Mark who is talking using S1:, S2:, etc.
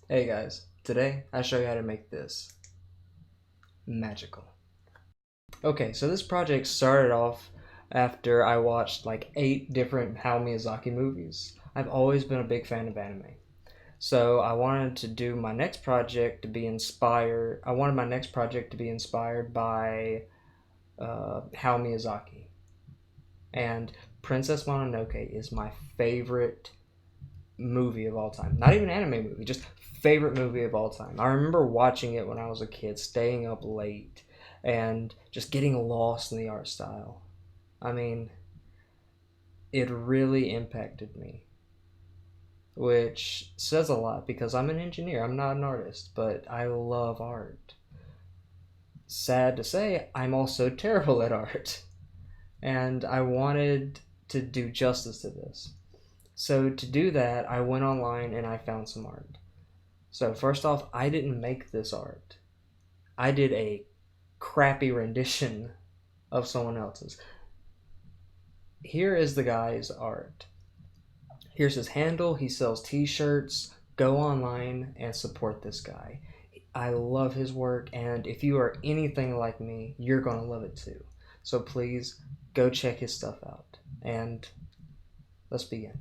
S1: Hey guys, today I show you how to make this magical. Okay, so this project started off after I watched like 8 different Hayao Miyazaki movies. I've always been a big fan of anime. So I wanted to do my next project to be inspired. I wanted my next project to be inspired by Hayao Miyazaki. And Princess Mononoke is my favorite movie of all time. Not even anime movie, just favorite movie of all time. I remember watching it when I was a kid, staying up late and just getting lost in the art style. I mean, it really impacted me, which says a lot because I'm an engineer. I'm not an artist, but I love art. Sad to say, I'm also terrible at art, and I wanted to do justice to this. So to do that, I went online and I found some art. So first off, I didn't make this art. I did a crappy rendition of someone else's. Here is the guy's art. Here's his handle. He sells t-shirts. Go online and support this guy. I love his work, and if you are anything like me, you're going to love it too. So please go check his stuff out. And let's begin.